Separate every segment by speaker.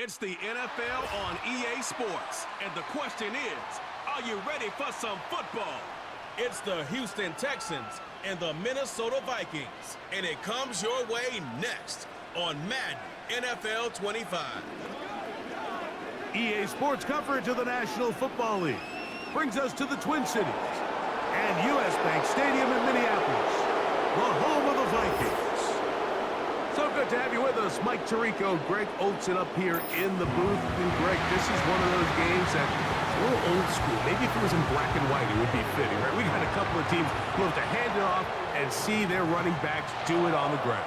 Speaker 1: It's the NFL on EA Sports, and the question is, are you ready for some football? It's the Houston Texans and the Minnesota Vikings, and it comes your way next on Madden NFL 25.
Speaker 2: EA Sports coverage of the National Football League brings us to the Twin Cities and U.S. Bank Stadium in Minneapolis, the home of the Vikings. So good to have you with us. Mike Tirico, Greg Olsen up here in the booth. And Greg, this is one of those games that a little old school. Maybe if it was in black and white, it would be fitting, right? We got a couple of teams who have to hand it off and see their running backs do it on the ground.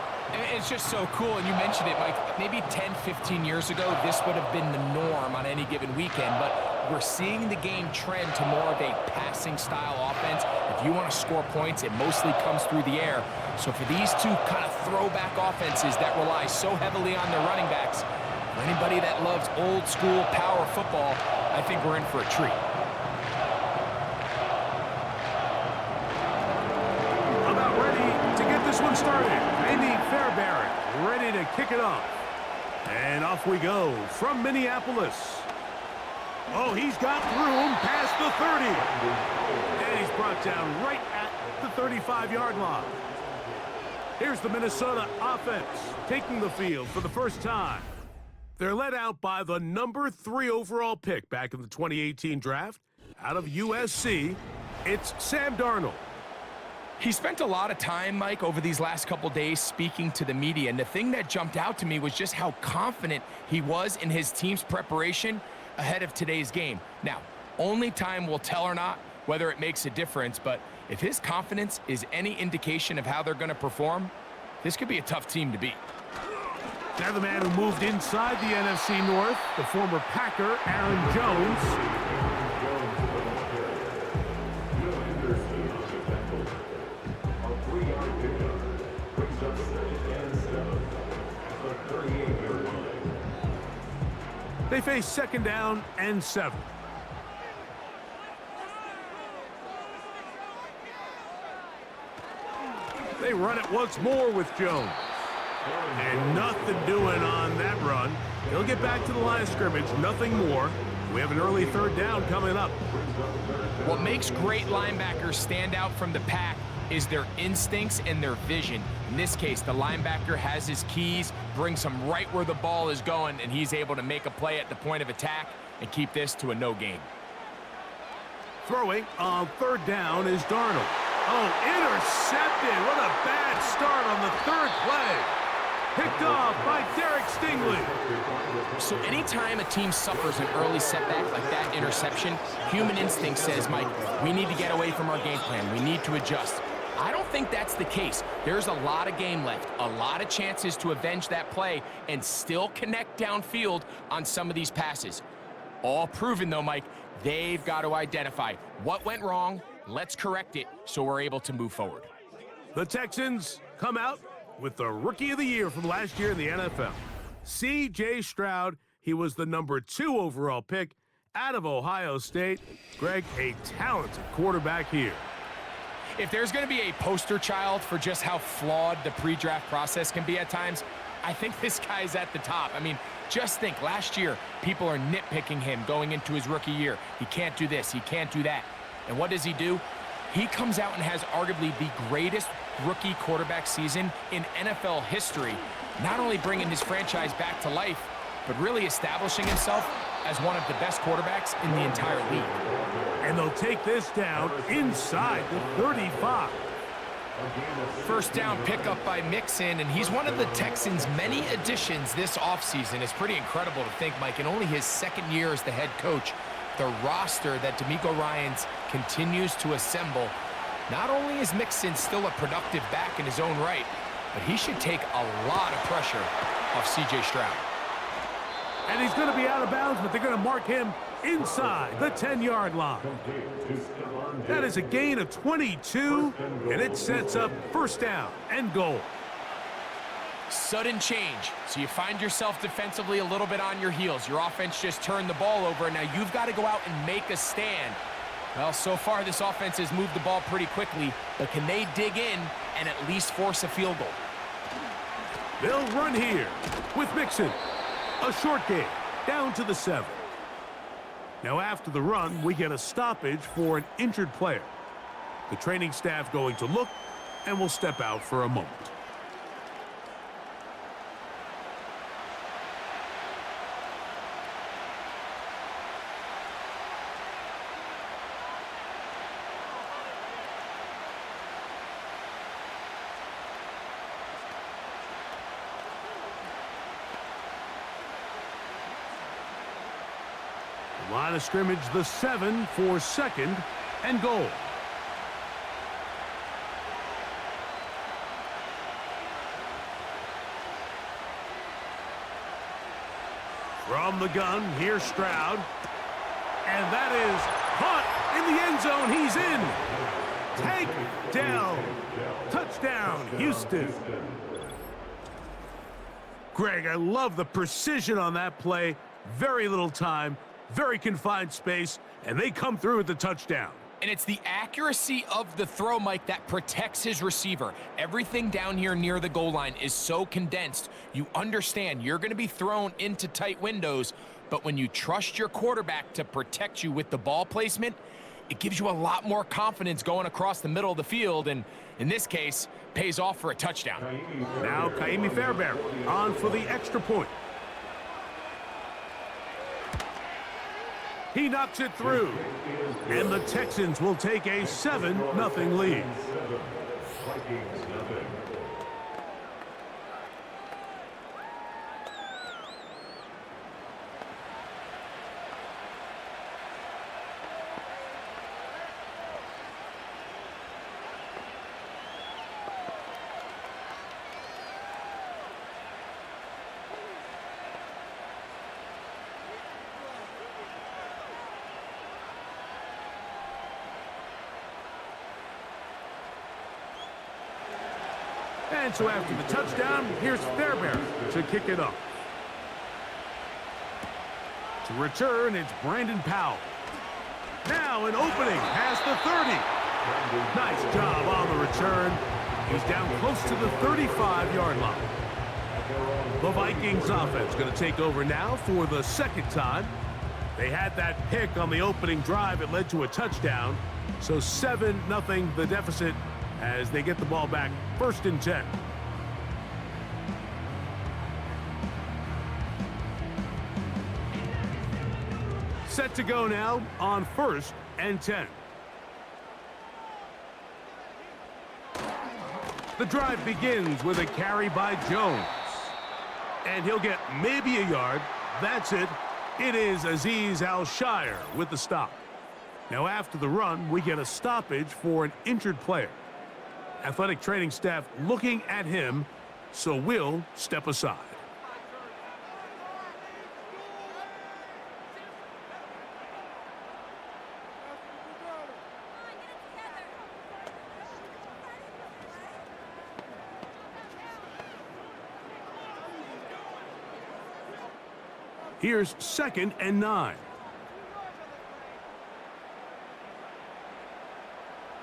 Speaker 3: It's just so cool, and you mentioned it, Mike. Maybe 10, 15 years ago, this would have been the norm on any given weekend, but we're seeing the game trend to more of a passing-style offense. If you want to score points, it mostly comes through the air. So for these two kind of throwback offenses that rely so heavily on their running backs, for anybody that loves old-school power football, I think we're in for a treat.
Speaker 2: About ready to get this one started. Andy Fairbairn ready to kick it off. And off we go from Minneapolis. Oh, he's got through him past the 30. And he's brought down right at the 35-yard line. Here's the Minnesota offense taking the field for the first time. They're led out by the number 3 overall pick back in the 2018 draft. Out of USC, it's Sam Darnold.
Speaker 3: He spent a lot of time, Mike, over these last couple days speaking to the media, and the thing that jumped out to me was just how confident he was in his team's preparation ahead of today's game. Now, only time will tell or not whether it makes a difference, but if his confidence is any indication of how they're going to perform, this could be a tough team to beat.
Speaker 2: Now the man who moved inside the NFC North, the former Packer, Aaron Jones. They face second down and 7. They run it once more with Jones. And nothing doing on that run. He'll get back to the line of scrimmage, nothing more. We have an early third down coming up.
Speaker 3: What makes great linebackers stand out from the pack is their instincts and their vision. In this case, the linebacker has his keys, brings him right where the ball is going, and he's able to make a play at the point of attack and keep this to a no gain.
Speaker 2: Throwing on third down is Darnold. Oh, intercepted. What a bad start on the third play. Picked off by Derek Stingley.
Speaker 3: So anytime a team suffers an early setback like that interception, human instinct says, Mike, we need to get away from our game plan. We need to adjust. I don't think that's the case. There's a lot of game left, a lot of chances to avenge that play and still connect downfield on some of these passes. All proven, though, Mike, they've got to identify what went wrong, let's correct it so we're able to move forward.
Speaker 2: The Texans come out with the Rookie of the Year from last year in the NFL. C.J. Stroud, he was the number 2 overall pick out of Ohio State. Greg, a talented quarterback here.
Speaker 3: If there's going to be a poster child for just how flawed the pre-draft process can be at times, I think this guy's at the top. I mean, just think, last year, people are nitpicking him going into his rookie year. He can't do this, he can't do that. And what does he do? He comes out and has arguably the greatest rookie quarterback season in NFL history, not only bringing his franchise back to life, but really establishing himself as one of the best quarterbacks in the entire league.
Speaker 2: And they'll take this down inside the 35.
Speaker 3: First down pickup by Mixon, and he's one of the Texans' many additions this offseason. It's pretty incredible to think, Mike, in only his second year as the head coach, the roster that DeMeco Ryans continues to assemble. Not only is Mixon still a productive back in his own right, but he should take a lot of pressure off C.J. Stroud.
Speaker 2: And he's going to be out of bounds, but they're going to mark him inside the 10-yard line. That is a gain of 22, and it sets up first down and goal.
Speaker 3: Sudden change. So you find yourself defensively a little bit on your heels. Your offense just turned the ball over, and now you've got to go out and make a stand. Well, so far this offense has moved the ball pretty quickly, but can they dig in and at least force a field goal?
Speaker 2: They'll run here with Mixon. A short game. down to the 7. Now after the run, we get a stoppage for an injured player. The training staff going to look and will step out for a moment. Line of scrimmage, the 7 for 2nd and goal. From the gun, here's Stroud. And that is caught in the end zone. He's in. Take down. Touchdown, Houston. Greg, I love the precision on that play. Very little time. Very confined space, and they come through with the touchdown.
Speaker 3: And it's the accuracy of the throw, Mike, that protects his receiver. Everything down here near the goal line is so condensed. You understand you're going to be thrown into tight windows, but when you trust your quarterback to protect you with the ball placement, it gives you a lot more confidence going across the middle of the field, and in this case, pays off for a touchdown.
Speaker 2: Now Kaimi Fairbairn on for the extra point. He knocks it through, and the Texans will take a 7-0 lead. And so after the touchdown, here's Fairbairn to kick it off. To return, it's Brandon Powell. Now an opening past the 30. Nice job on the return. He's down close to the 35-yard line. The Vikings offense going to take over now for the 2nd time. They had that pick on the opening drive. It led to a touchdown. So 7-0 the deficit as they get the ball back, 1st and 10. Set to go now on 1st and 10. The drive begins with a carry by Jones. And he'll get maybe a yard. That's it. It is Azeez Al-Shire with the stop. Now after the run, we get a stoppage for an injured player. Athletic training staff looking at him, so we'll step aside. Here's 2nd and 9.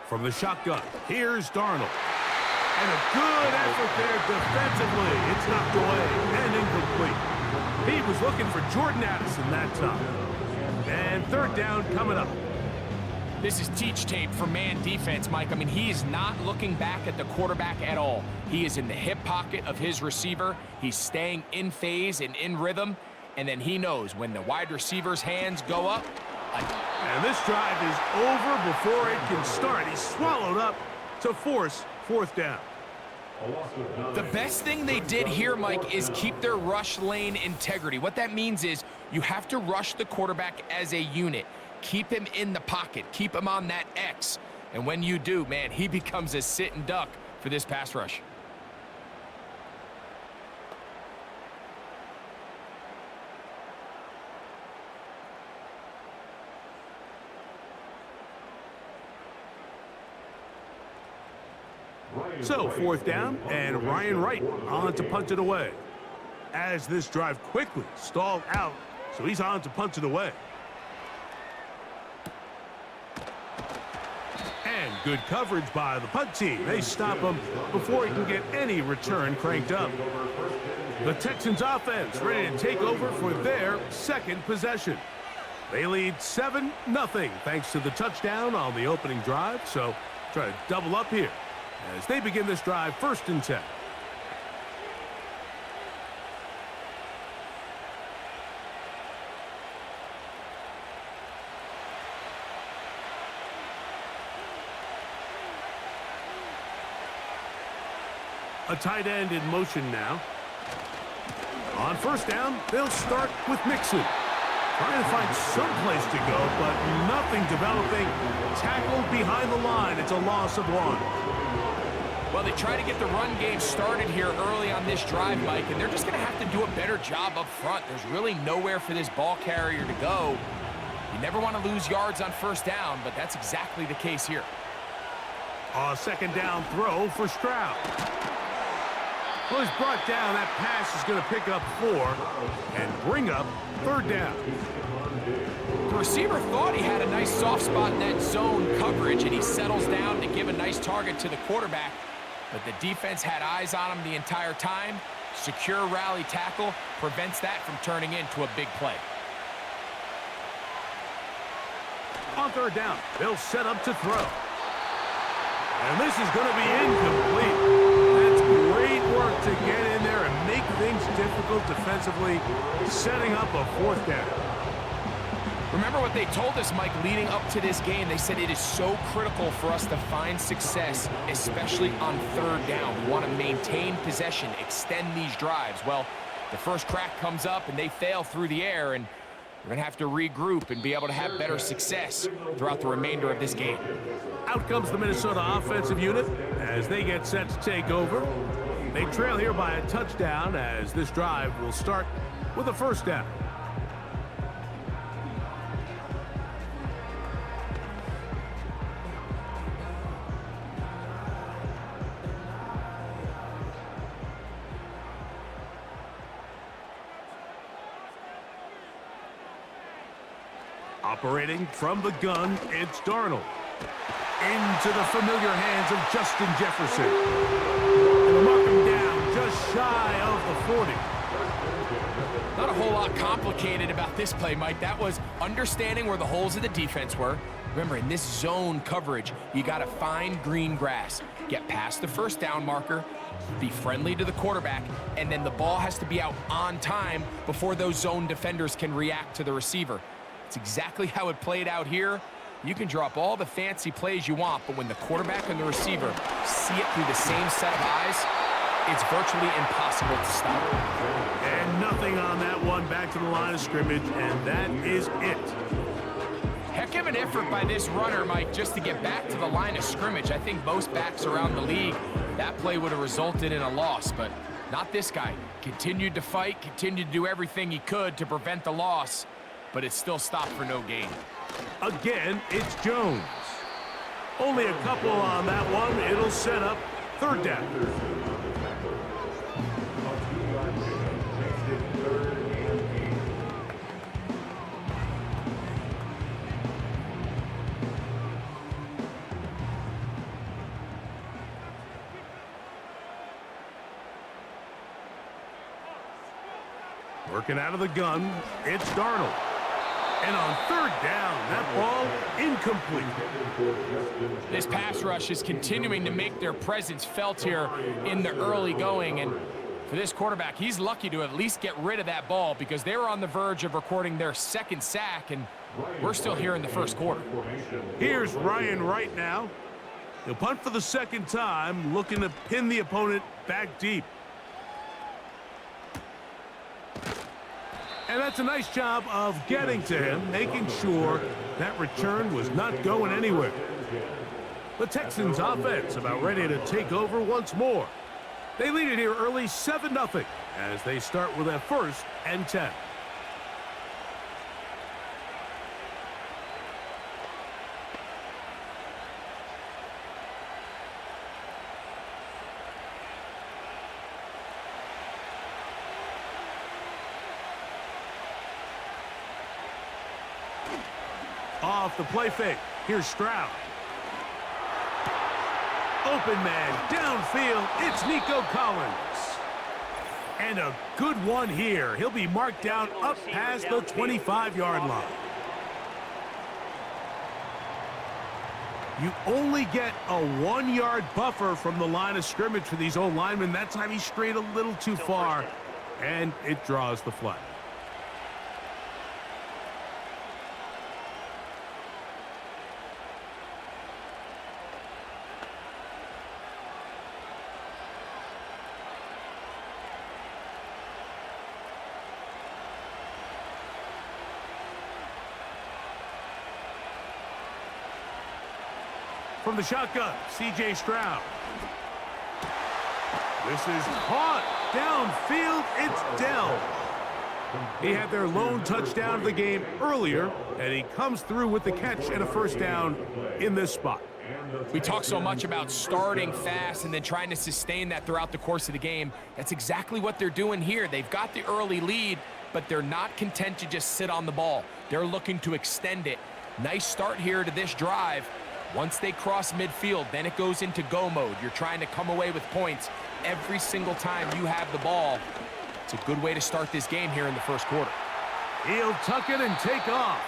Speaker 2: From the shotgun, here's Darnold. And a good effort there defensively. It's knocked away and incomplete. He was looking for Jordan Addison that time. And 3rd down coming up.
Speaker 3: This is teach tape for man defense, Mike. I mean, he is not looking back at the quarterback at all. He is in the hip pocket of his receiver. He's staying in phase and in rhythm. And then he knows when the wide receiver's hands go up.
Speaker 2: And this drive is over before it can start. He's swallowed up to force 4th down.
Speaker 3: The best thing they did here, Mike, is keep their rush lane integrity. What that means is you have to rush the quarterback as a unit. Keep him in the pocket. Keep him on that X. And when you do, man, he becomes a sitting duck for this pass rush.
Speaker 2: So 4th down, and Ryan Wright on to punt it away. As this drive quickly stalled out, so he's on to punt it away. And good coverage by the punt team. They stop him before he can get any return cranked up. The Texans offense ready to take over for their second possession. They lead 7-0 thanks to the touchdown on the opening drive, so try to double up here as they begin this drive 1st and 10. A tight end in motion now. On 1st down, they'll start with Mixon. Trying to find some place to go, but nothing developing. Tackled behind the line. It's a loss of 1.
Speaker 3: Well, they try to get the run game started here early on this drive, Mike, and they're just going to have to do a better job up front. There's really nowhere for this ball carrier to go. You never want to lose yards on 1st down, but that's exactly the case here.
Speaker 2: A 2nd down throw for Stroud. Well, he's brought down. That pass is going to pick up 4 and bring up 3rd down.
Speaker 3: The receiver thought he had a nice soft spot in that zone coverage, and he settles down to give a nice target to the quarterback. But the defense had eyes on him the entire time. Secure rally tackle prevents that from turning into a big play.
Speaker 2: On 3rd down, they'll set up to throw. And this is going to be incomplete. That's great work to get in there and make things difficult defensively, setting up a 4th down.
Speaker 3: Remember what they told us, Mike, leading up to this game. They said it is so critical for us to find success, especially on 3rd down. We want to maintain possession, extend these drives. Well, the first crack comes up and they fail through the air, and we're going to have to regroup and be able to have better success throughout the remainder of this game.
Speaker 2: Out comes the Minnesota offensive unit as they get set to take over. They trail here by a touchdown as this drive will start with a 1st down. Operating from the gun, it's Darnold. Into the familiar hands of Justin Jefferson. And they'll mark him down just shy of the 40.
Speaker 3: Not a whole lot complicated about this play, Mike. That was understanding where the holes of the defense were. Remember, in this zone coverage, you got to find green grass. Get past the 1st down marker, be friendly to the quarterback, and then the ball has to be out on time before those zone defenders can react to the receiver. It's exactly how it played out here. You can drop all the fancy plays you want, but when the quarterback and the receiver see it through the same set of eyes, it's virtually impossible to stop.
Speaker 2: And nothing on that one, back to the line of scrimmage, and that is it.
Speaker 3: Heck of an effort by this runner, Mike, just to get back to the line of scrimmage. I think most backs around the league, that play would have resulted in a loss, but not this guy. Continued to fight, continued to do everything he could to prevent the loss, but it still stopped for no gain.
Speaker 2: Again, it's Jones. Only a couple on that one. It'll set up 3rd down. Working out of the gun, it's Darnold. And on 3rd down, that ball incomplete.
Speaker 3: This pass rush is continuing to make their presence felt here in the early going. And for this quarterback, he's lucky to at least get rid of that ball because they were on the verge of recording their 2nd sack, and we're still here in the 1st quarter.
Speaker 2: Here's Ryan right now. He'll punt for the 2nd time, looking to pin the opponent back deep. And that's a nice job of getting to him, making sure that return was not going anywhere. The Texans offense about ready to take over once more. They lead it here early 7-0 as they start with a 1st and 10. Off the play fake. Here's Stroud. Open man downfield. It's Nico Collins. And And a good one here. He'll be marked down up past the 25-yard line. You only get a 1-yard buffer from the line of scrimmage for these old linemen. That time he strayed a little too far, and it draws the flag. From the shotgun, C.J. Stroud. This is caught. Downfield, it's Dell. He had their lone touchdown of the game earlier, and he comes through with the catch and a first down in this spot.
Speaker 3: We talk so much about starting fast and then trying to sustain that throughout the course of the game. That's exactly what they're doing here. They've got the early lead, but they're not content to just sit on the ball. They're looking to extend it. Nice start here to this drive. Once they cross midfield, then it goes into go mode. You're trying to come away with points every single time you have the ball. It's a good way to start this game here in the first quarter.
Speaker 2: He'll tuck it and take off.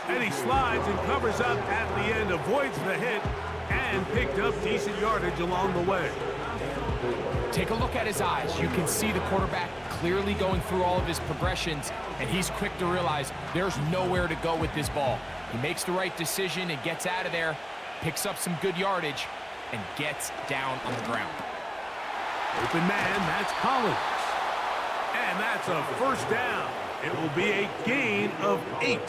Speaker 2: And he slides and covers up at the end, avoids the hit, and picked up decent yardage along the way.
Speaker 3: Take a look at his eyes. You can see the quarterback clearly going through all of his progressions, and he's quick to realize there's nowhere to go with this ball. He makes the right decision and gets out of there, picks up some good yardage, and gets down on the ground.
Speaker 2: Open man, that's Collins. And that's a first down. It will be a gain of 8.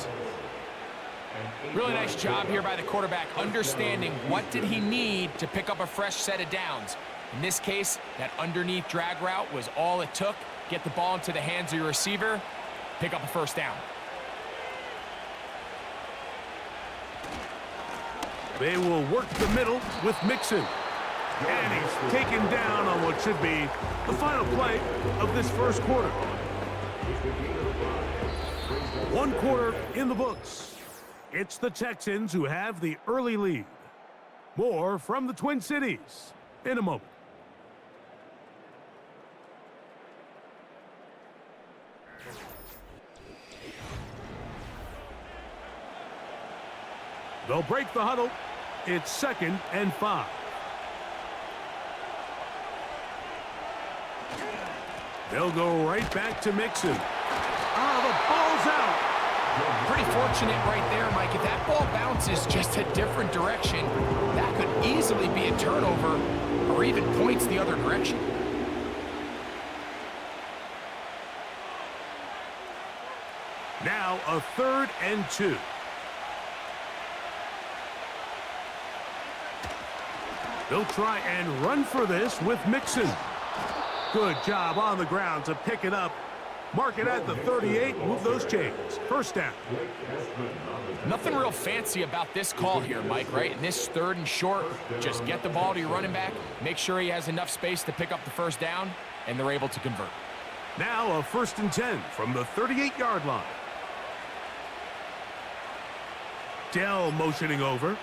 Speaker 3: Really nice job here by the quarterback, understanding what did he need to pick up a fresh set of downs. In this case, that underneath drag route was all it took. Get the ball into the hands of your receiver, pick up a first down.
Speaker 2: They will work the middle with Mixon. And he's taken down on what should be the final play of this first quarter. 1 quarter in the books. It's the Texans who have the early lead. More from the Twin Cities in a moment. They'll break the huddle. It's 2nd and 5. They'll go right back to Mixon. The ball's out.
Speaker 3: Pretty fortunate right there, Mike. If that ball bounces just a different direction, that could easily be a turnover or even points the other direction.
Speaker 2: Now a 3rd and 2. They'll try and run for this with Mixon. Good job on the ground to pick it up. Mark it at the 38, move those chains. First down.
Speaker 3: Nothing real fancy about this call here, Mike, right? In this 3rd and short, just get the ball to your running back, make sure he has enough space to pick up the first down, and they're able to convert.
Speaker 2: Now a 1st and 10 from the 38-yard line. Dell motioning over.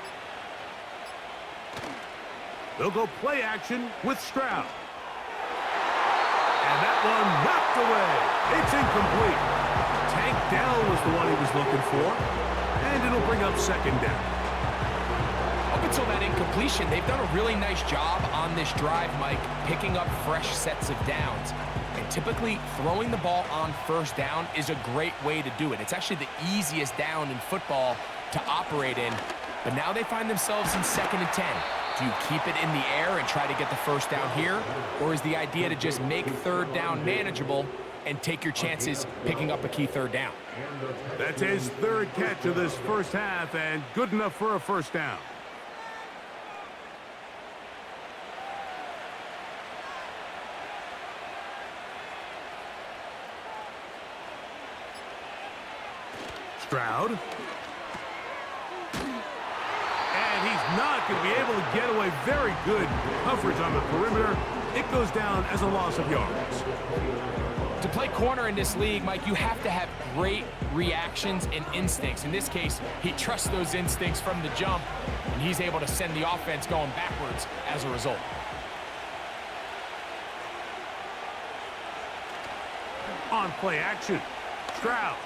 Speaker 2: They'll go play action with Stroud. And that one knocked away. It's incomplete. Tank Dell was the one he was looking for. And it'll bring up 2nd down.
Speaker 3: Up until that incompletion, they've done a really nice job on this drive, Mike, picking up fresh sets of downs. And typically, throwing the ball on first down is a great way to do it. It's actually the easiest down in football to operate in. But now they find themselves in 2nd and 10. Do you keep it in the air and try to get the first down here? Or is the idea to just make 3rd down manageable and take your chances picking up a key 3rd down?
Speaker 2: That's his 3rd catch of this first half and good enough for a first down. Stroud. And he's not going to be able to get away. Very good coverage on the perimeter. It goes down as a loss of yards.
Speaker 3: To play corner in this league, Mike, you have to have great reactions and instincts. In this case, he trusts those instincts from the jump, and he's able to send the offense going backwards as a result.
Speaker 2: On play action. Stroud.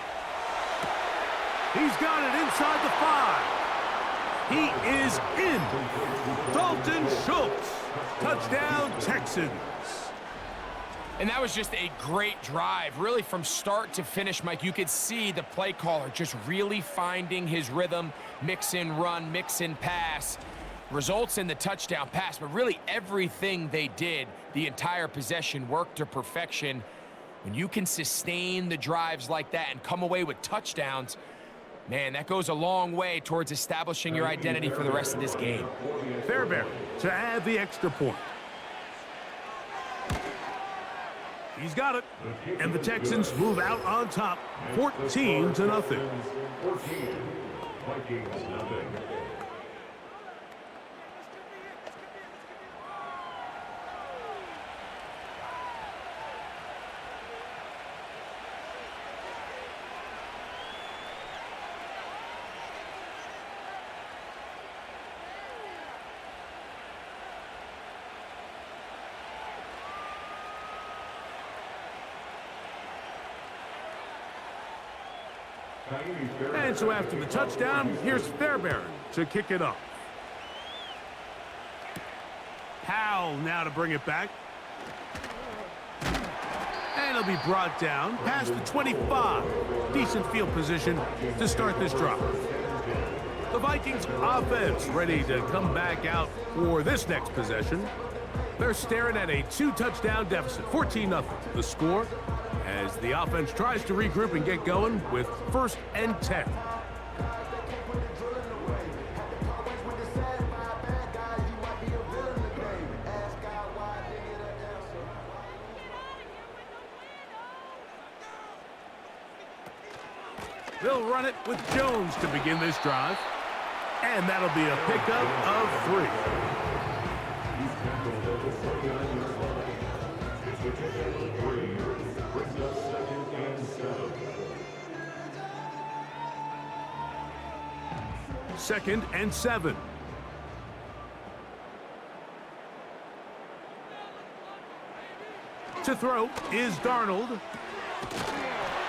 Speaker 2: He's got it inside the 5. He is in. Dalton Schultz. Touchdown, Texans.
Speaker 3: And that was just a great drive. Really, from start to finish, Mike, you could see the play caller just really finding his rhythm. Mix in run, mix in pass. Results in the touchdown pass. But really, everything they did, the entire possession, worked to perfection. When you can sustain the drives like that and come away with touchdowns, man, that goes a long way towards establishing your identity for the rest of this game.
Speaker 2: Fairbairn to add the extra point. He's got it. And the Texans move out on top, 14-0. 14, Vikings nothing. And so after the touchdown, here's Fairbairn to kick it off. Howell now to bring it back. And it'll be brought down past the 25. Decent field position to start this drive. The Vikings offense ready to come back out for this next possession. They're staring at a 2-touchdown deficit, 14-0. The score as the offense tries to regroup and get going with 1st and 10. They'll run it with Jones to begin this drive. And that'll be a pickup of 3. Second and 7. To throw is Darnold.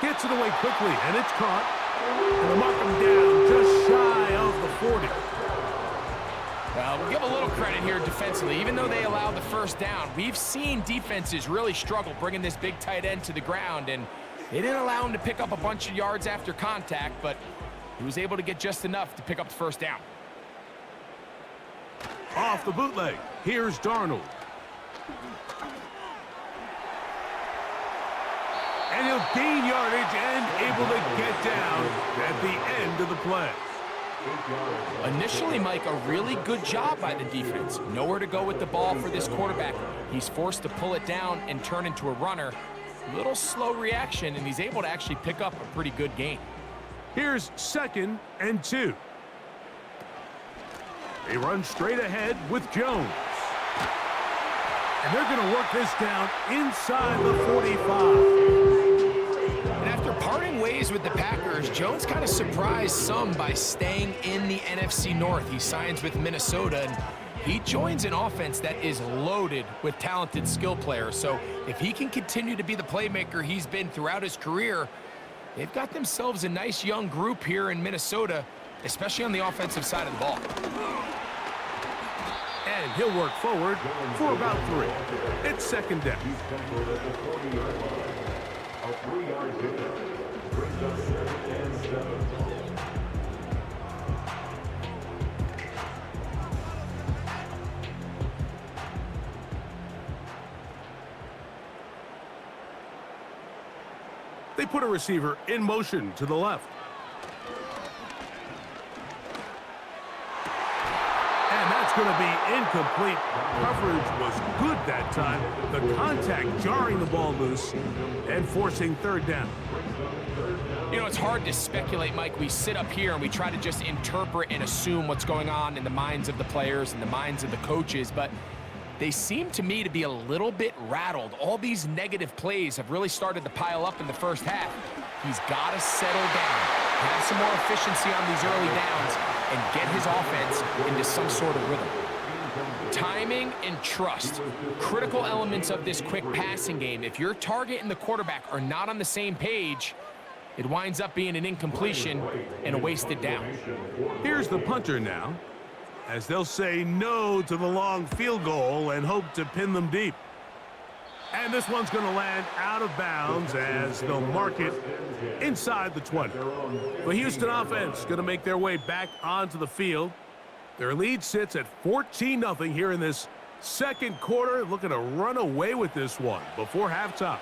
Speaker 2: Gets it away quickly, and it's caught. And they'll mark him down just shy of the 40.
Speaker 3: Well, we'll give a little credit here defensively. Even though they allowed the first down, we've seen defenses really struggle bringing this big tight end to the ground, and they didn't allow him to pick up a bunch of yards after contact, but he was able to get just enough to pick up the first down.
Speaker 2: Off the bootleg, here's Darnold. And he'll gain yardage and able to get down at the end of the play.
Speaker 3: Initially, Mike, a really good job by the defense. Nowhere to go with the ball for this quarterback. He's forced to pull it down and turn into a runner. Little slow reaction, and he's able to actually pick up a pretty good gain.
Speaker 2: Here's 2nd and 2. They run straight ahead with Jones. And they're going to work this down inside the 45.
Speaker 3: And after parting ways with the Packers, Jones kind of surprised some by staying in the NFC North. He signs with Minnesota, and he joins an offense that is loaded with talented skill players. So if he can continue to be the playmaker he's been throughout his career, they've got themselves a nice young group here in Minnesota, especially on the offensive side of the ball.
Speaker 2: And he'll work forward for about 3. It's 2nd down. They put a receiver in motion to the left. And that's going to be incomplete. Coverage was good that time. The contact jarring the ball loose and forcing 3rd down.
Speaker 3: You know, it's hard to speculate, Mike. We sit up here and we try to just interpret and assume what's going on in the minds of the players and the minds of the coaches, but they seem to me to be a little bit rattled. All these negative plays have really started to pile up in the first half. He's got to settle down, have some more efficiency on these early downs, and get his offense into some sort of rhythm. Timing and trust, critical elements of this quick passing game. If your target and the quarterback are not on the same page, it winds up being an incompletion and a wasted down.
Speaker 2: Here's the punter now, as they'll say no to the long field goal and hope to pin them deep. And this one's going to land out of bounds as they'll mark it inside the 20. The Houston offense going to make their way back onto the field. Their lead sits at 14-0 here in this second quarter, looking to run away with this one before halftime.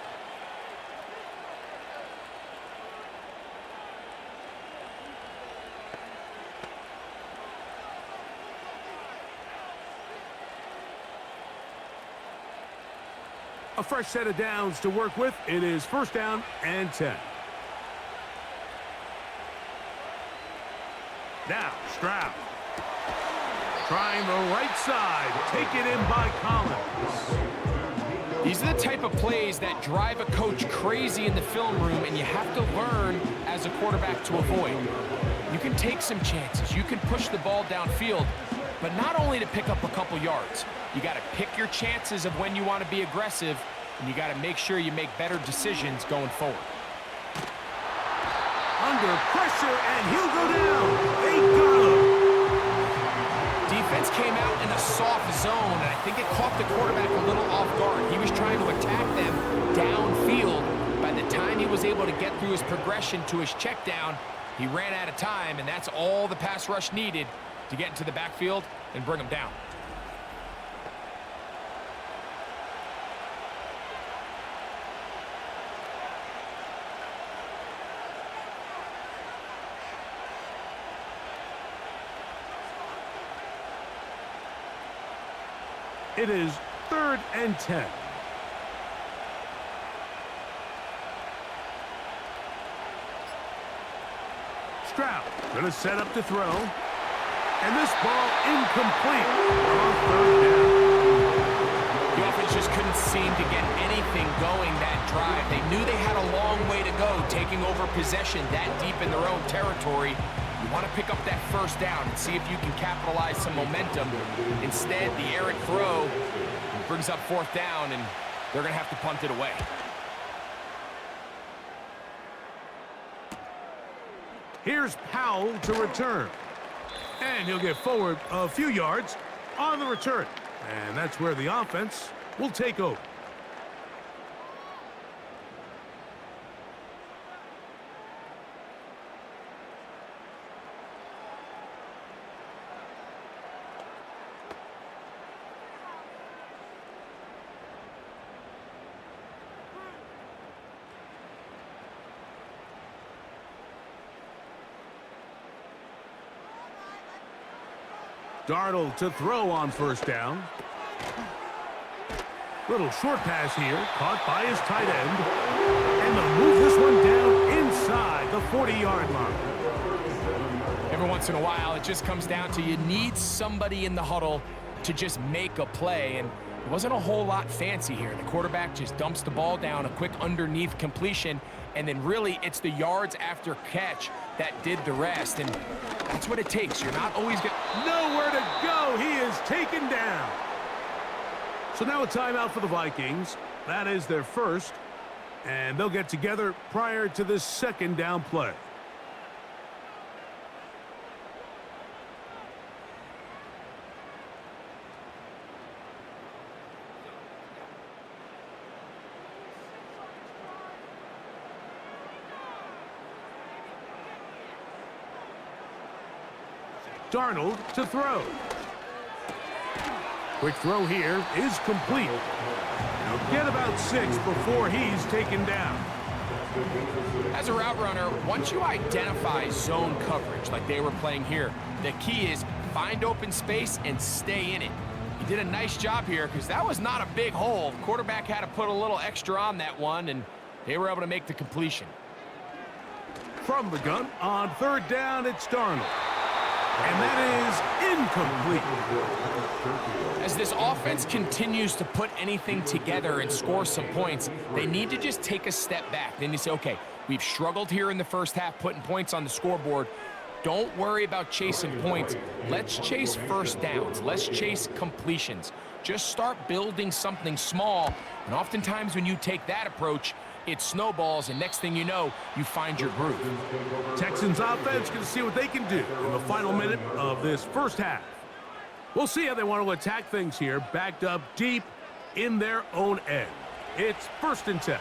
Speaker 2: A fresh set of downs to work with. It is first down and 10. Now, Stroud. Trying the right side. Taken in by Collins.
Speaker 3: These are the type of plays that drive a coach crazy in the film room, and you have to learn as a quarterback to avoid. You can take some chances. You can push the ball downfield, but not only to pick up a couple yards. You got to pick your chances of when you want to be aggressive, and you got to make sure you make better decisions going forward.
Speaker 2: Under pressure, and he'll go down. They got him.
Speaker 3: Defense came out in a soft zone, and I think it caught the quarterback a little off guard. He was trying to attack them downfield. By the time he was able to get through his progression to his check down, he ran out of time, and that's all the pass rush needed to get into the backfield and bring him down.
Speaker 2: It is 3rd and 10. Stroud going to set up to throw. And this ball incomplete on 3rd down.
Speaker 3: The offense just couldn't seem to get anything going that drive. They knew they had a long way to go, taking over possession that deep in their own territory. You want to pick up that first down and see if you can capitalize some momentum. Instead, the errant throw brings up 4th down, and they're going to have to punt it away.
Speaker 2: Here's Powell to return. And he'll get forward a few yards on the return. And that's where the offense will take over. Darnold to throw on 1st down. Little short pass here, caught by his tight end. And they'll move this one down inside the 40-yard line.
Speaker 3: Every once in a while, it just comes down to you need somebody in the huddle to just make a play. And it wasn't a whole lot fancy here. The quarterback just dumps the ball down, a quick underneath completion, and then really it's the yards after catch that did the rest. And that's what it takes. You're not always going to...
Speaker 2: Nowhere to go. He is taken down. So now a timeout for the Vikings. That is their first. And they'll get together prior to this 2nd down play. Darnold to throw. Quick throw here is complete. He'll get about 6 before he's taken down.
Speaker 3: As a route runner, once you identify zone coverage like they were playing here, the key is find open space and stay in it. He did a nice job here because that was not a big hole. The quarterback had to put a little extra on that one, and they were able to make the completion.
Speaker 2: From the gun on 3rd down, it's Darnold. And that is incomplete.
Speaker 3: As this offense continues to put anything together and score some points, they need to just take a step back. Then you say, okay, we've struggled here in the first half putting points on the scoreboard. Don't worry about chasing points. Let's chase first downs. Let's chase completions. Just start building something small, and oftentimes when you take that approach, it snowballs, and next thing you know, you find your groove.
Speaker 2: Texans offense can see what they can do in the final minute of this first half. We'll see how they want to attack things here, backed up deep in their own end. It's 1st and 10.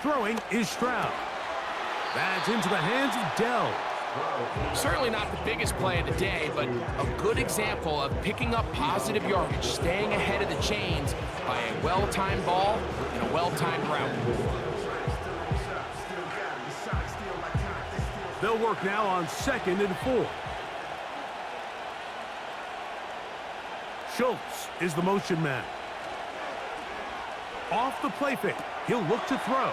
Speaker 2: Throwing is Stroud. That's into the hands of Dell.
Speaker 3: Certainly not the biggest play of the day, but a good example of picking up positive yardage, staying ahead of the chains by a well-timed ball and a well-timed route.
Speaker 2: They'll work now on 2nd and 4. Schultz is the motion man. Off the play fake, he'll look to throw.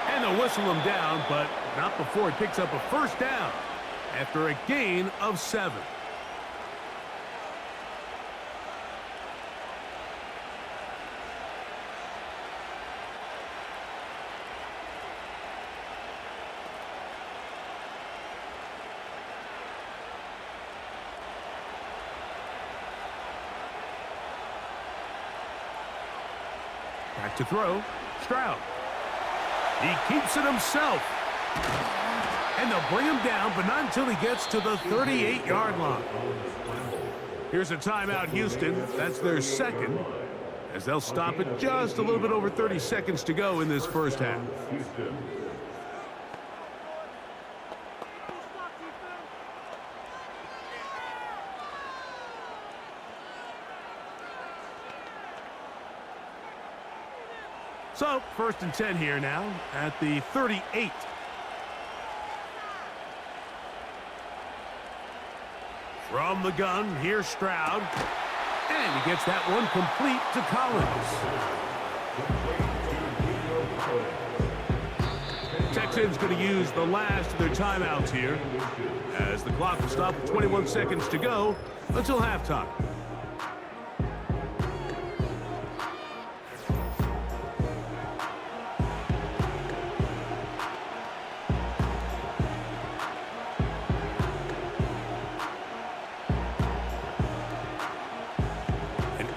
Speaker 2: And they'll whistle him down, but not before he picks up a first down after a gain of 7. Back to throw, Stroud. He keeps it himself. And they'll bring him down, but not until he gets to the 38-yard line. Here's a timeout, Houston. That's their second, as they'll stop it just a little bit over 30 seconds to go in this first half. So, 1st and 10 here now at the 38. From the gun, here's Stroud. And he gets that one complete to Collins. Texans going to use the last of their timeouts here, as the clock will stop with 21 seconds to go until halftime.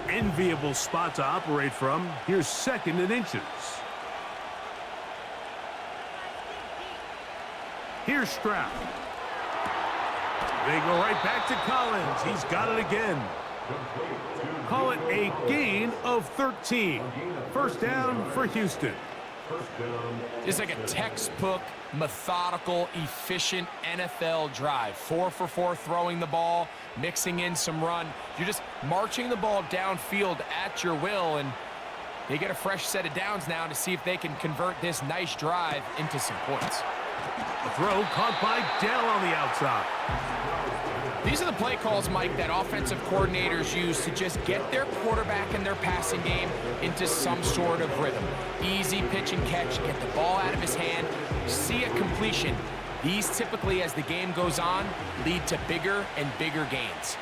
Speaker 2: Enviable spot to operate from. Here's 2nd and inches. Here's Stroud. They go right back to Collins. He's got it again. Call it a gain of 13. First down for Houston.
Speaker 3: It's like a textbook, methodical, efficient NFL drive. 4 for 4 throwing the ball, mixing in some run. You're just marching the ball downfield at your will, and they get a fresh set of downs now to see if they can convert this nice drive into some points.
Speaker 2: A throw caught by Dell on the outside.
Speaker 3: These are the play calls, Mike, that offensive coordinators use to just get their quarterback and their passing game into some sort of rhythm. Easy pitch and catch, get the ball out of his hand, see a completion. These typically, as the game goes on, lead to bigger and bigger gains.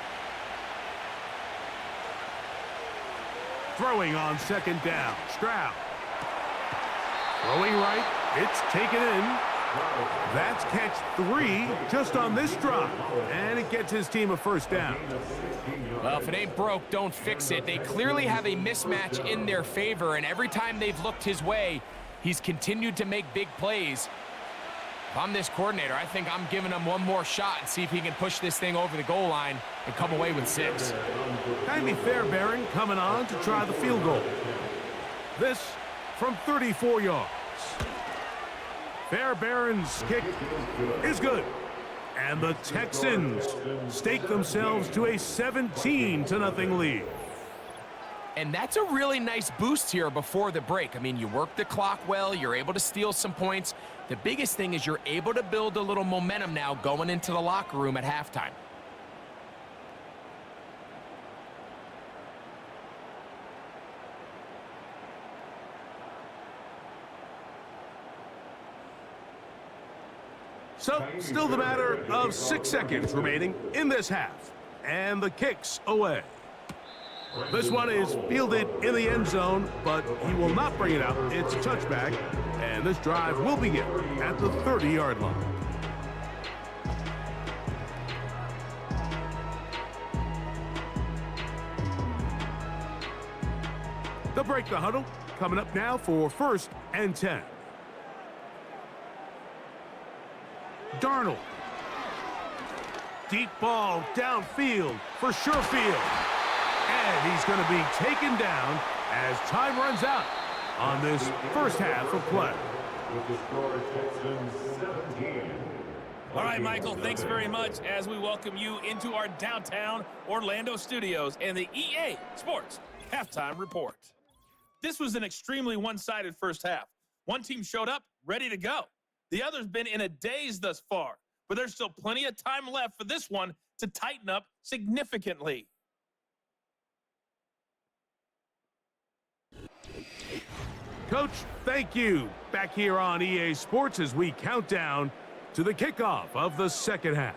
Speaker 2: Throwing on 2nd down, Stroud. Throwing right, it's taken in. That's catch 3 just on this drop, and it gets his team a first down.
Speaker 3: Well, if it ain't broke, don't fix it. They clearly have a mismatch in their favor, and every time they've looked his way, he's continued to make big plays. If I'm this coordinator, I think I'm giving him one more shot and see if he can push this thing over the goal line and come away with 6.
Speaker 2: Jaime Fairbairn coming on to try the field goal. This from 34 yards. Fairbairn's kick is good. And the Texans stake themselves to a 17-0 lead.
Speaker 3: And that's a really nice boost here before the break. I mean, you work the clock well, you're able to steal some points. The biggest thing is you're able to build a little momentum now going into the locker room at halftime.
Speaker 2: So, still the matter of 6 seconds remaining in this half. And the kick's away. This one is fielded in the end zone, but he will not bring it up. It's a touchback, and this drive will begin at the 30-yard line. They'll break the huddle. Coming up now for 1st and 10. Darnold. Deep ball downfield for Sherfield. And he's going to be taken down as time runs out on this first half of play.
Speaker 4: All right, Michael, thanks very much as we welcome you into our downtown Orlando studios and the EA Sports Halftime Report. This was an extremely one-sided first half. One team showed up ready to go. The other's been in a daze thus far, but there's still plenty of time left for this one to tighten up significantly.
Speaker 2: Coach, thank you. Back here on EA Sports as we count down to the kickoff of the second half.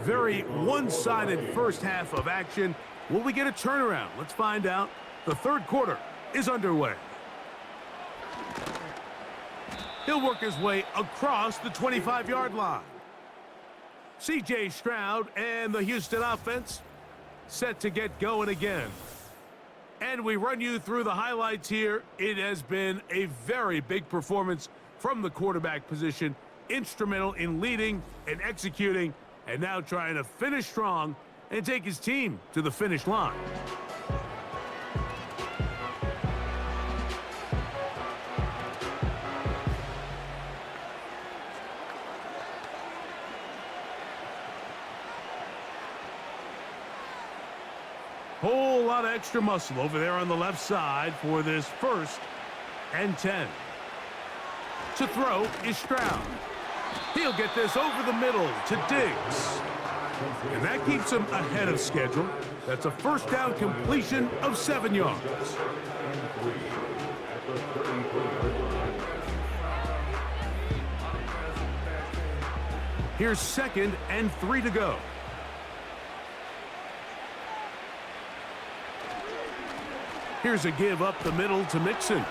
Speaker 2: Very one-sided first half of action. Will we get a turnaround? Let's find out. The third quarter is underway. He'll work his way across the 25-yard line. C.J. Stroud and the Houston offense set to get going again. And we run you through the highlights here. It has been a very big performance from the quarterback position. Instrumental in leading and executing, and now trying to finish strong and take his team to the finish line. Whole lot of extra muscle over there on the left side for this 1st and 10. To throw is Stroud. He'll get this over the middle to Diggs. And that keeps him ahead of schedule. That's a first down completion of 7 yards. Here's 2nd and 3 to go. Here's a give up the middle to Mixon.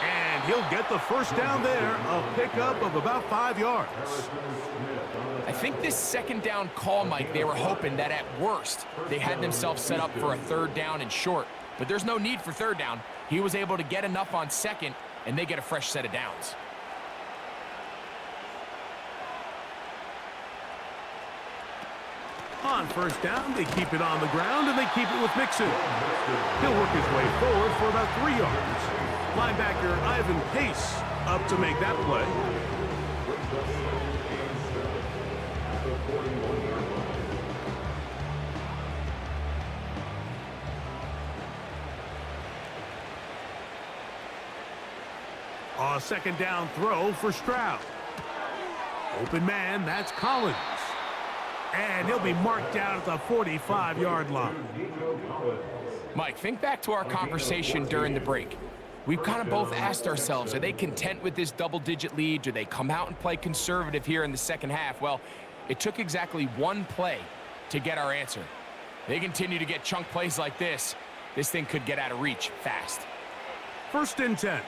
Speaker 2: And he'll get the first down there, a pickup of about 5 yards.
Speaker 3: I think this second down call, Mike, they were hoping that at worst they had themselves set up for a 3rd down and short. But there's no need for 3rd down. He was able to get enough on 2nd, and they get a fresh set of downs.
Speaker 2: On 1st down, they keep it on the ground, and they keep it with Mixon. He'll work his way forward for about 3 yards. Linebacker Ivan Pace up to make that play. A 2nd down throw for Stroud. Open man, that's Collins. And he'll be marked down at the 45-yard line.
Speaker 3: Mike, think back to our conversation during the break. We've kind of both asked ourselves, are they content with this double-digit lead? Do they come out and play conservative here in the second half? Well, it took exactly one play to get our answer. They continue to get chunk plays like this. This thing could get out of reach fast.
Speaker 2: 1st and 10.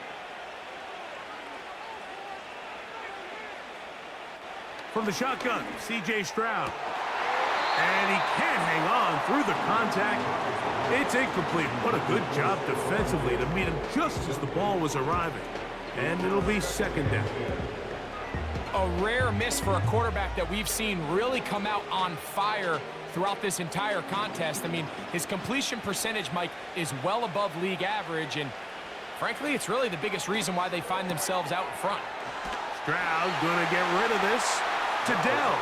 Speaker 2: From the shotgun, C.J. Stroud. And he can't hang on through the contact. It's incomplete. What a good job defensively to meet him just as the ball was arriving. And it'll be 2nd down.
Speaker 3: A rare miss for a quarterback that we've seen really come out on fire throughout this entire contest. I mean, his completion percentage, Mike, is well above league average. And frankly, it's really the biggest reason why they find themselves out in front.
Speaker 2: Stroud going to get rid of this to Dell.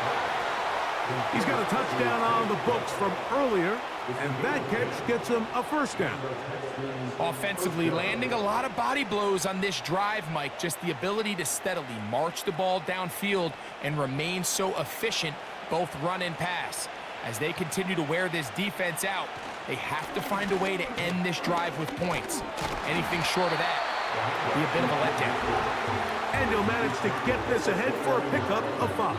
Speaker 2: He's got a touchdown on the books from earlier, And that catch gets him a first down.
Speaker 3: Offensively, landing a lot of body blows on this drive, Mike. Just the ability to steadily march the ball downfield and remain so efficient, both run and pass. As they continue to wear this defense out, they have to find a way to end this drive with points. Anything short of that would be a bit of a letdown.
Speaker 2: And he'll manage to get this ahead for a pickup of 5.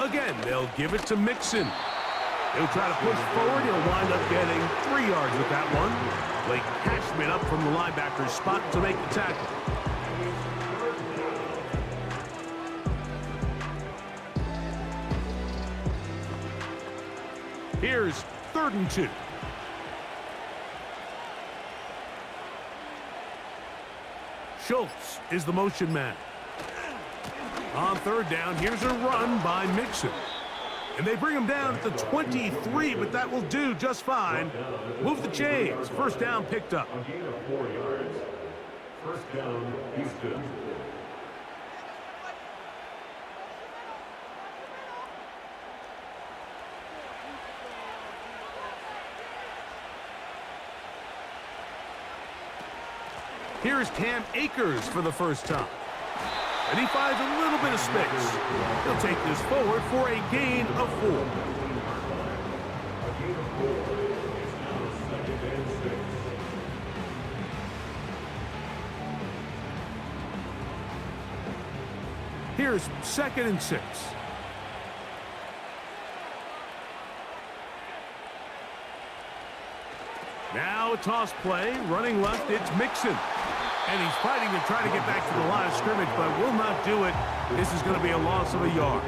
Speaker 2: Again, they'll give it to Mixon. He'll try to push forward. He'll wind up getting 3 yards with that one. Blake Cashman up from the linebacker's spot to make the tackle. Here's 3rd and 2. Schultz is the motion man. On 3rd down, here's a run by Mixon. And they bring him down at the 23, but that will do just fine. Move the chains. First down picked up.
Speaker 5: A gain of 4 yards. First down, Houston.
Speaker 2: Here's Cam Akers for the first time. And he finds a little bit of space. He'll take this forward for a gain of 4. Here's 2nd and 6. Now a toss play. Running left, it's Mixon. And he's fighting to try to get back to the line of scrimmage, but will not do it. This is going to be a loss of a yard.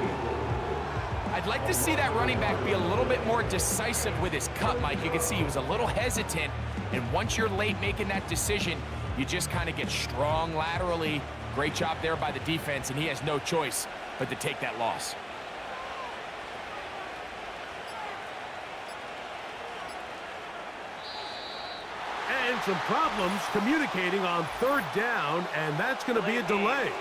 Speaker 3: I'd like to see that running back be a little bit more decisive with his cut, Mike. You can see he was a little hesitant, and once you're late making that decision, you just kind of get strong laterally. Great job there by the defense, and he has no choice but to take that loss.
Speaker 2: And some problems communicating on 3rd down, and that's going to be a delay.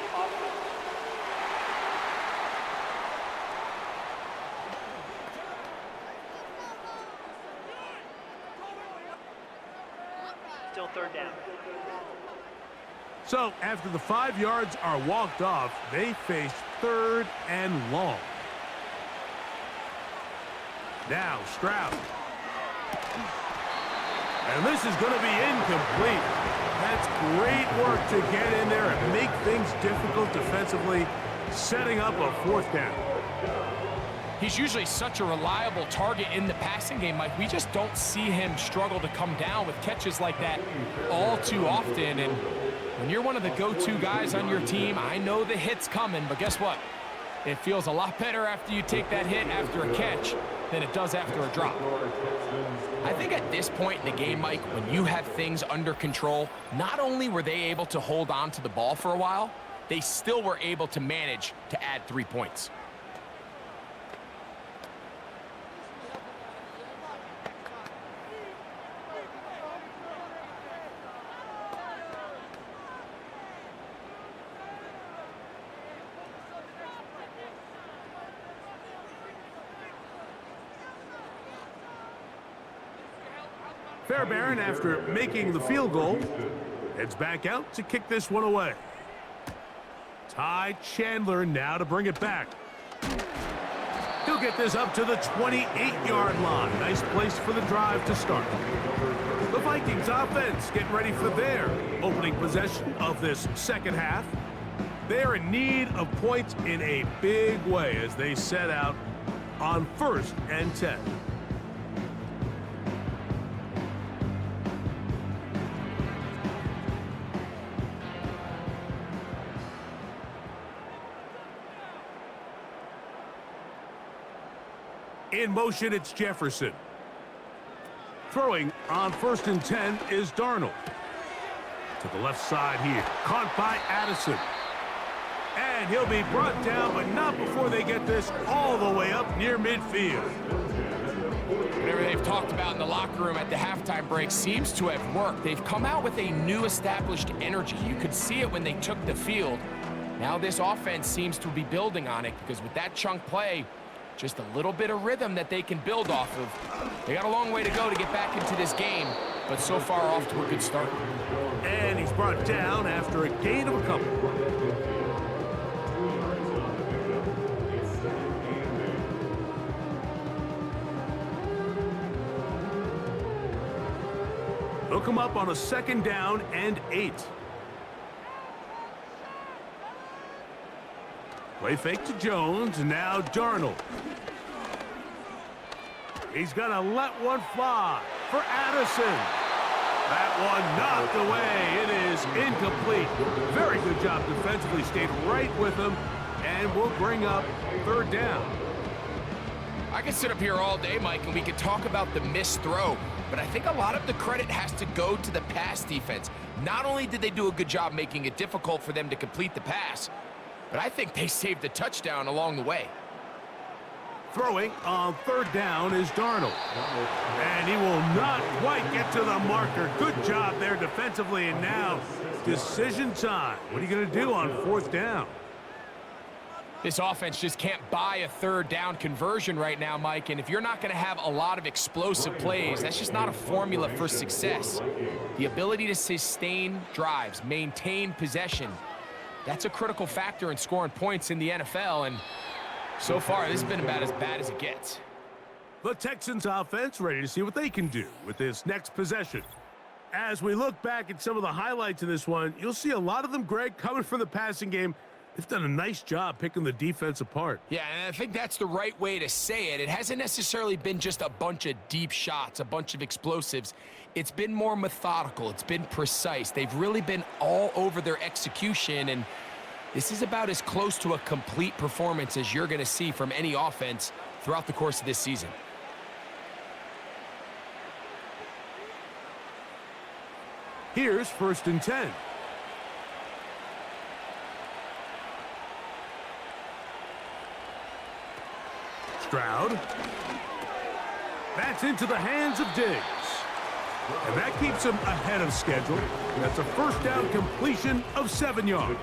Speaker 6: Still 3rd down.
Speaker 2: So after the 5 yards are walked off, they face 3rd and long. Now Stroud. And this is going to be incomplete. That's great work to get in there and make things difficult defensively, setting up a 4th down.
Speaker 3: He's usually such a reliable target in the passing game, Mike. We just don't see him struggle to come down with catches like that all too often. And when you're one of the go-to guys on your team, I know the hit's coming, but guess what? It feels a lot better after you take that hit after a catch than it does after a drop. I think at this point in the game, Mike, when you have things under control, not only were they able to hold on to the ball for a while, they still were able to manage to add 3 points.
Speaker 2: Fairbairn, after making the field goal, heads back out to kick this one away. Ty Chandler now to bring it back. He'll get this up to the 28-yard line. Nice place for the drive to start. The Vikings offense getting ready for their opening possession of this 2nd half. They're in need of points in a big way as they set out on 1st and 10. In motion, it's Jefferson. Throwing on 1st and 10 is Darnold. To the left side here. Caught by Addison. And And he'll be brought down, but not before they get this all the way up near midfield.
Speaker 3: Whatever they've talked about in the locker room at the halftime break seems to have worked. They've come out with a new established energy. You could see it when they took the field. Now this offense seems to be building on it because with that chunk play, just a little bit of rhythm that they can build off of. They got a long way to go to get back into this game, but so far off to a good start.
Speaker 2: And he's brought down after a gain of a couple. Hook him up on a 2nd down and 8. Play fake to Jones, and now Darnold. He's gonna let one fly for Addison. That one knocked away. It is incomplete. Very good job defensively. Stayed right with him, and we'll bring up 3rd down.
Speaker 3: I could sit up here all day, Mike, and we could talk about the missed throw, but I think a lot of the credit has to go to the pass defense. Not only did they do a good job making it difficult for them to complete the pass, but I think they saved a touchdown along the way.
Speaker 2: Throwing on 3rd down is Darnold. And he will not quite get to the marker. Good job there defensively, and now decision time. What are you going to do on 4th down?
Speaker 3: This offense just can't buy a 3rd down conversion right now, Mike, and if you're not going to have a lot of explosive plays, that's just not a formula for success. The ability to sustain drives, maintain possession, that's a critical factor in scoring points in the NFL, and so far, this has been about as bad as it gets.
Speaker 2: The Texans offense ready to see what they can do with this next possession. As we look back at some of the highlights in this one, you'll see a lot of them, Greg, coming from the passing game. They've done a nice job picking the defense apart.
Speaker 3: Yeah, and I think that's the right way to say it. It hasn't necessarily been just a bunch of deep shots, a bunch of explosives. It's been more methodical. It's been precise. They've really been all over their execution, and this is about as close to a complete performance as you're going to see from any offense throughout the course of this season.
Speaker 2: Here's 1st and 10. Stroud. That's into the hands of Diggs. And that keeps him ahead of schedule. That's a 1st down completion of 7 yards.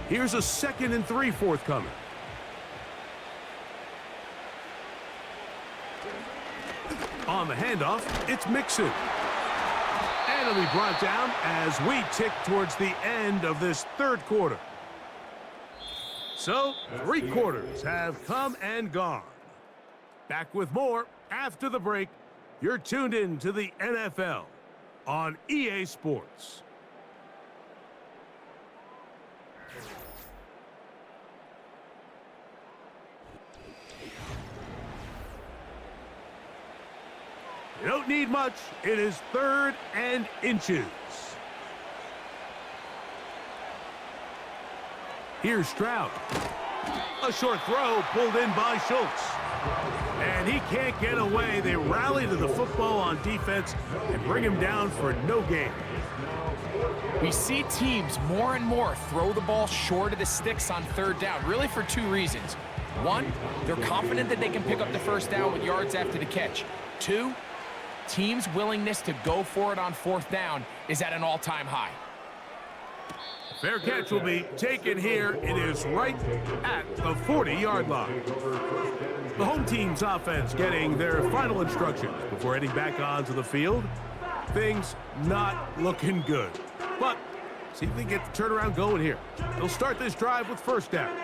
Speaker 2: Here's a 2nd and 3 forthcoming. On the handoff, it's Mixon. And it'll be brought down as we tick towards the end of this 3rd quarter. So, 3 quarters have come and gone. Back with more after the break. You're tuned in to the NFL on EA Sports. You don't need much. It is 3rd and inches. Here's Stroud. A short throw pulled in by Schultz. And he can't get away. They rally to the football on defense and bring him down for no gain.
Speaker 3: We see teams more and more throw the ball short of the sticks on 3rd down, really for 2 reasons. 1, they're confident that they can pick up the 1st down with yards after the catch. 2, teams' willingness to go for it on 4th down is at an all-time high.
Speaker 2: Fair catch will be taken here. It is right at the 40-yard line. The home team's offense getting their final instructions before heading back onto the field. Things not looking good. But see if they can get the turnaround going here. They'll start this drive with 1st down.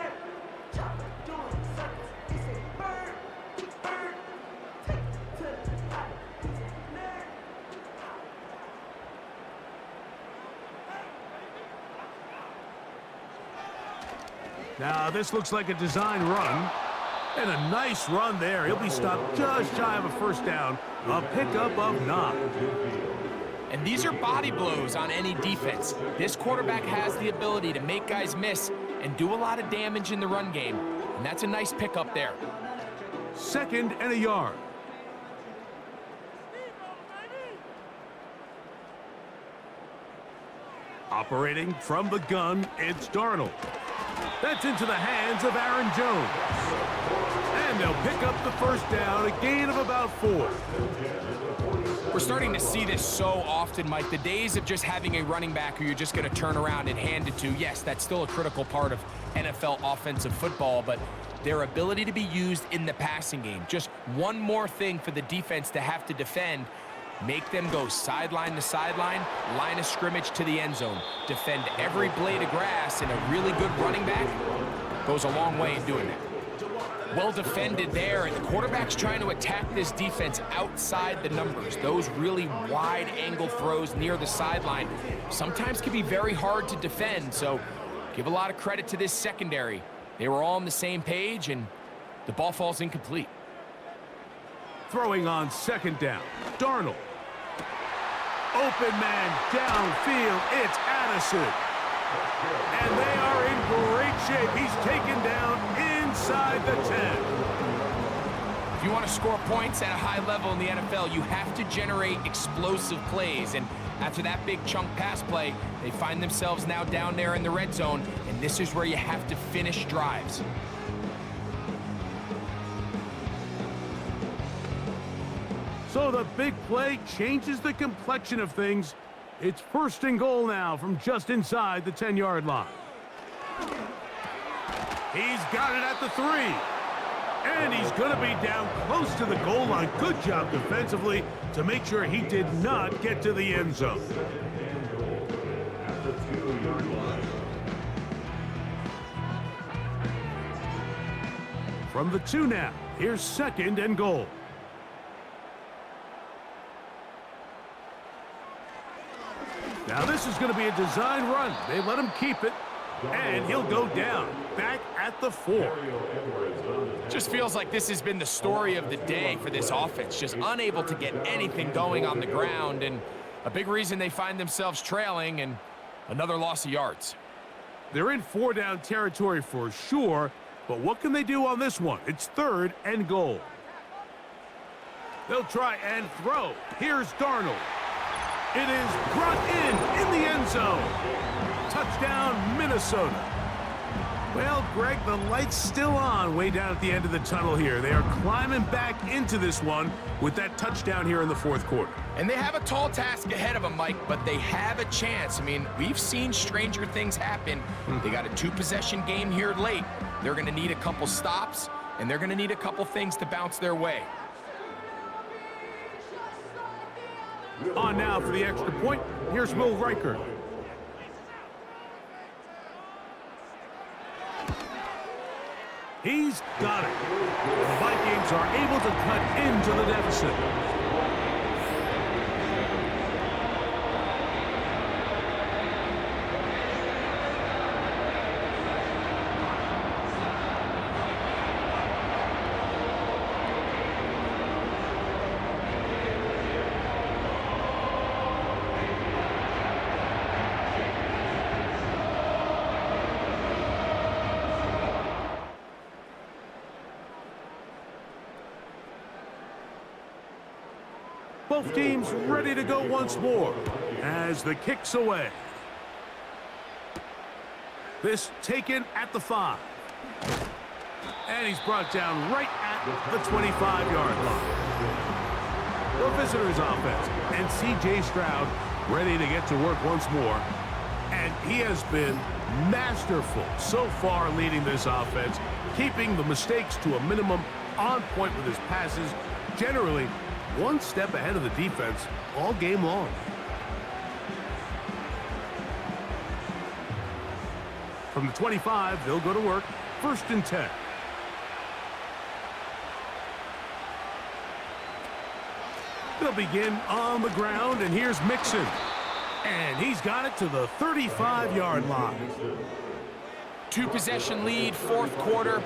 Speaker 2: Now, this looks like a design run. And a nice run there. He'll be stopped just shy of a 1st down. A pickup of 9.
Speaker 3: And these are body blows on any defense. This quarterback has the ability to make guys miss and do a lot of damage in the run game. And that's a nice pickup there.
Speaker 2: 2nd and a yard. Operating from the gun, it's Darnold. That's into the hands of Aaron Jones. And they'll pick up the first down, a gain of about 4.
Speaker 3: We're starting to see this so often, Mike. The days of just having a running back who you're just going to turn around and hand it to, yes, that's still a critical part of NFL offensive football, but their ability to be used in the passing game, just one more thing for the defense to have to defend, make them go sideline to sideline, line of scrimmage to the end zone, defend every blade of grass, and a really good running back goes a long way in doing that. Well defended there, and the quarterback's trying to attack this defense outside the numbers. Those really wide angle throws near the sideline sometimes can be very hard to defend, so give a lot of credit to this secondary. They were all on the same page, and the ball falls incomplete.
Speaker 2: Throwing on second down, Darnold. Open man downfield, it's Addison. And they are in great shape. He's taken down inside the 10.
Speaker 3: If you want to score points at a high level in the NFL, you have to generate explosive plays. And after that big chunk pass play, they find themselves now down there in the red zone, and this is where you have to finish drives.
Speaker 2: So the big play changes the complexion of things. It's first and goal now from just inside the 10-yard line. He's got it at the 3. And he's going to be down close to the goal line. Good job defensively to make sure he did not get to the end zone.
Speaker 5: At the 2-yard line.
Speaker 2: From the 2 now, here's second and goal. Now this is going to be a design run. They let him keep it, and he'll go down, back at the 4.
Speaker 3: Just feels like this has been the story of the day for this offense, just unable to get anything going on the ground, and a big reason they find themselves trailing and another loss of yards.
Speaker 2: They're in 4-down territory for sure, but what can they do on this one? It's third and goal. They'll try and throw. Here's Darnold. It is brought in the end zone. Touchdown, Minnesota. Well, Greg, the light's still on way down at the end of the tunnel here. They are climbing back into this one with that touchdown here in the fourth quarter.
Speaker 3: And they have a tall task ahead of them, Mike, but they have a chance. I mean, we've seen stranger things happen. They got a 2-possession game here late. They're going to need a couple stops, and they're going to need a couple things to bounce their way.
Speaker 2: On now for the extra point. Here's Will Riker. He's got it. The Vikings are able to cut into the deficit. Both teams ready to go once more as the kick's away. This taken at the 5. And he's brought down right at the 25-yard line. The visitors' offense and C.J. Stroud ready to get to work once more. And he has been masterful so far leading this offense, keeping the mistakes to a minimum, on point with his passes, generally one step ahead of the defense all game long. From the 25, they'll go to work. First and 10. They'll begin on the ground, and here's Mixon. And he's got it to the 35-yard line.
Speaker 3: 2-possession lead, fourth quarter.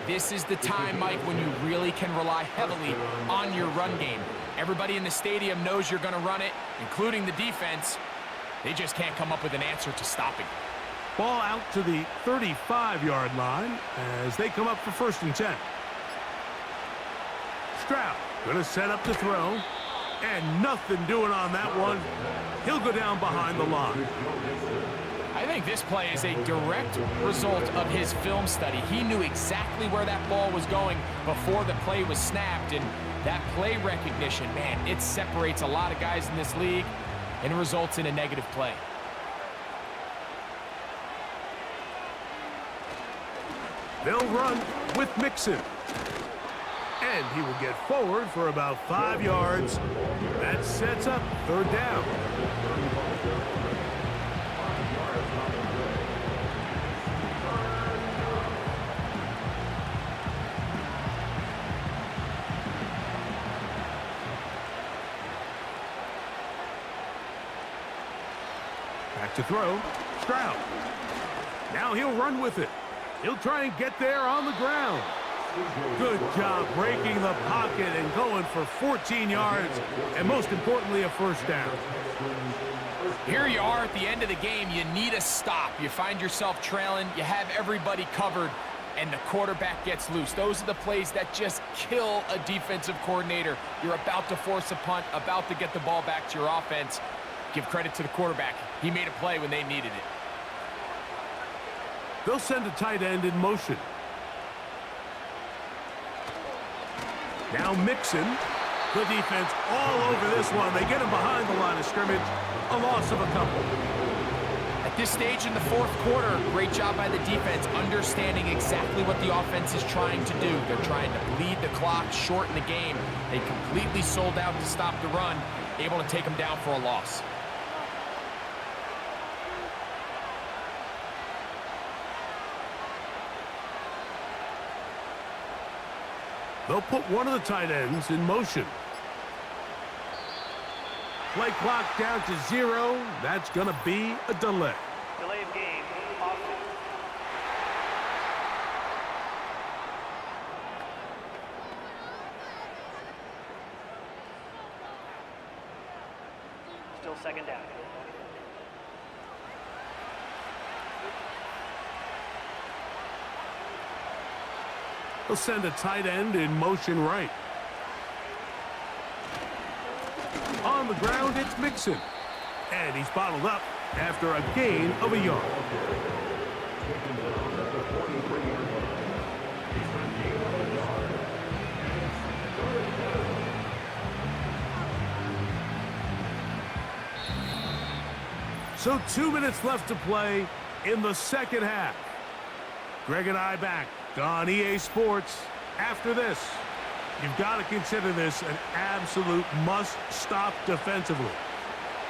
Speaker 3: This is the time, Mike, when you really can rely heavily on your run game. Everybody in the stadium knows you're going to run it, including the defense. They just can't come up with an answer to stopping it.
Speaker 2: Ball out to the 35-yard line as they come up for first and 10. Stroud going to set up to throw, and nothing doing on that one. He'll go down behind the line.
Speaker 3: think this play is a direct result of his film study. He knew exactly where that ball was going before the play was snapped, and that play recognition, man, it separates a lot of guys in this league and results in a negative play.
Speaker 2: They'll run with Mixon. And he will get forward for about 5 yards. That sets up third down. Back to throw. Stroud. Now he'll run with it. He'll try and get there on the ground. Good job breaking the pocket and going for 14 yards, and most importantly, a first down.
Speaker 3: Here you are at the end of the game. You need a stop. You find yourself trailing. You have everybody covered, and the quarterback gets loose. Those are the plays that just kill a defensive coordinator. You're about to force a punt, about to get the ball back to your offense. Give credit to the quarterback. He made a play when they needed it.
Speaker 2: They'll send a tight end in motion. Now Mixon. The defense all over this one. They get him behind the line of scrimmage. A loss of a couple.
Speaker 3: At this stage in the fourth quarter, great job by the defense understanding exactly what the offense is trying to do. They're trying to bleed the clock, shorten the game. They completely sold out to stop the run, able to take them down for a loss.
Speaker 2: They'll put one of the tight ends in motion. Play clock down to 0. That's going to be a delay.
Speaker 6: Delay of game. Offense. Still second down.
Speaker 2: They'll send a tight end in motion right. On the ground, it's Mixon. And he's bottled up after a gain of a yard. So 2 minutes left to play in the second half. Greg and I back on EA Sports. After this, you've got to consider this an absolute must-stop defensively.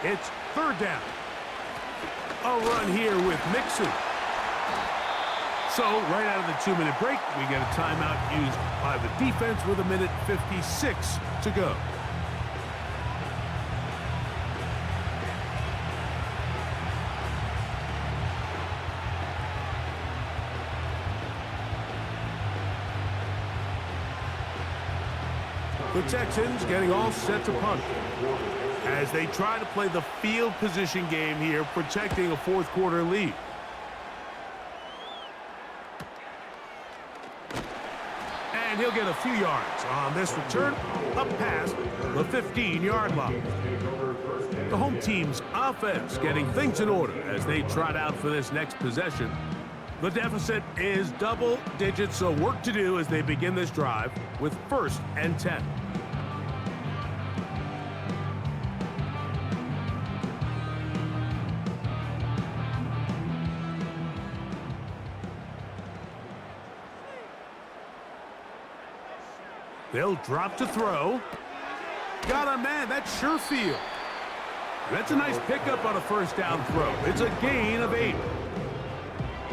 Speaker 2: It's third down. A run here with Mixon. So right out of the 2-minute break, we get a timeout used by the defense with 1:56 to go. The Texans getting all set to punt as they try to play the field position game here, protecting a fourth quarter lead. And he'll get a few yards on this return up past the 15-yard line. The home team's offense getting things in order as they trot out for this next possession. The deficit is double digits, so work to do as they begin this drive with 1st and 10. They'll drop to throw. Got a man, that's Sherfield. That's a nice pickup on a first down throw. It's a gain of 8.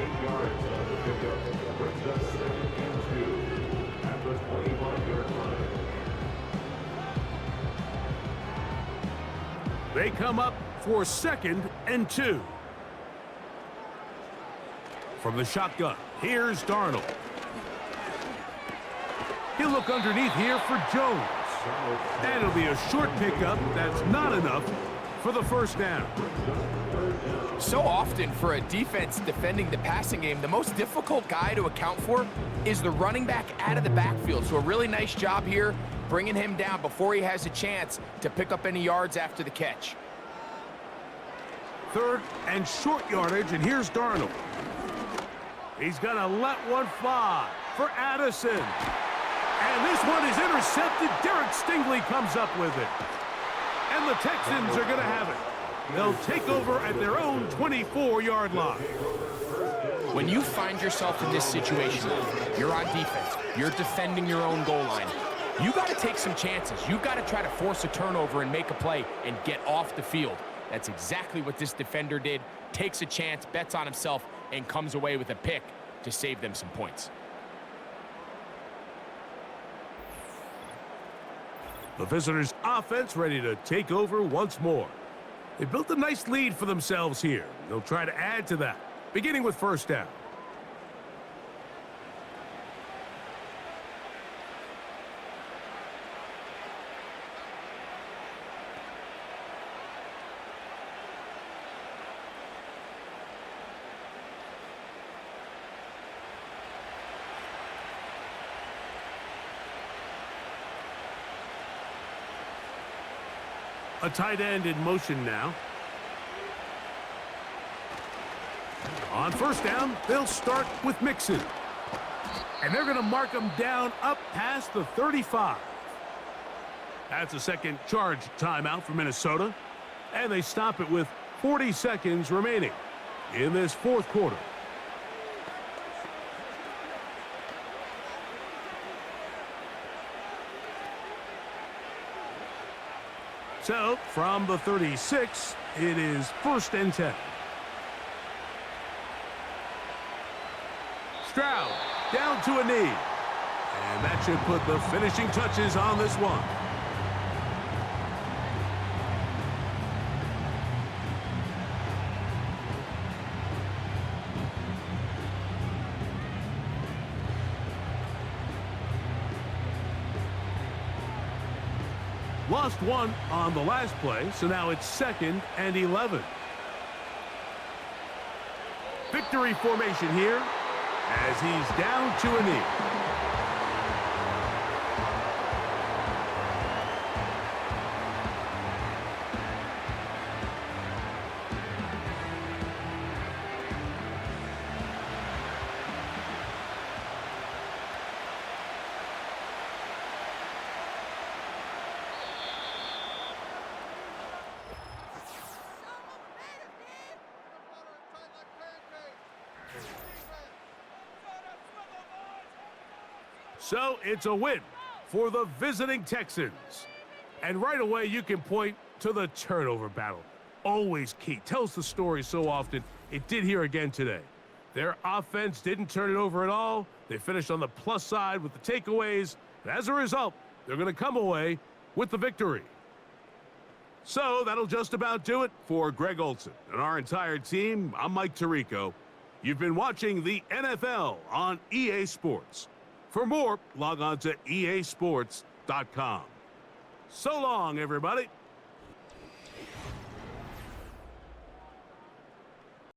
Speaker 5: 8 yards on the pickup. Brings up 2nd and 2 at the 21-yard line.
Speaker 2: They come up for 2nd and 2. From the shotgun, here's Darnold. He'll look underneath here for Jones. And it'll be a short pickup. That's not enough for the first down.
Speaker 3: So often for a defense defending the passing game, the most difficult guy to account for is the running back out of the backfield. So a really nice job here bringing him down before he has a chance to pick up any yards after the catch.
Speaker 2: Third and short yardage, and here's Darnold. He's going to let one fly for Addison. And this one is intercepted. Derek Stingley comes up with it. And the Texans are going to have it. They'll take over at their own 24-yard line.
Speaker 3: When you find yourself in this situation, you're on defense, you're defending your own goal line, you got to take some chances. You got to try to force a turnover and make a play and get off the field. That's exactly what this defender did. Takes a chance, bets on himself, and comes away with a pick to save them some points.
Speaker 2: The visitors' offense ready to take over once more. They built a nice lead for themselves here. They'll try to add to that, beginning with first down. A tight end in motion now. On first down, they'll start with Mixon. And they're going to mark him down up past the 35. That's a second charge timeout for Minnesota. And they stop it with 40 seconds remaining in this fourth quarter. So, from the 36, it is 1st and 10. Stroud down to a knee. And that should put the finishing touches on this one. Lost one on the last play, so now it's 2nd and 11. Victory formation here as he's down to a knee. So it's a win for the visiting Texans. And right away you can point to the turnover battle. Always key. Tells the story so often. It did here again today. Their offense didn't turn it over at all. They finished on the plus side with the takeaways. And as a result, they're going to come away with the victory. So that'll just about do it for Greg Olson and our entire team. I'm Mike Tirico. You've been watching the NFL on EA Sports. For more, log on to easports.com. So long, everybody.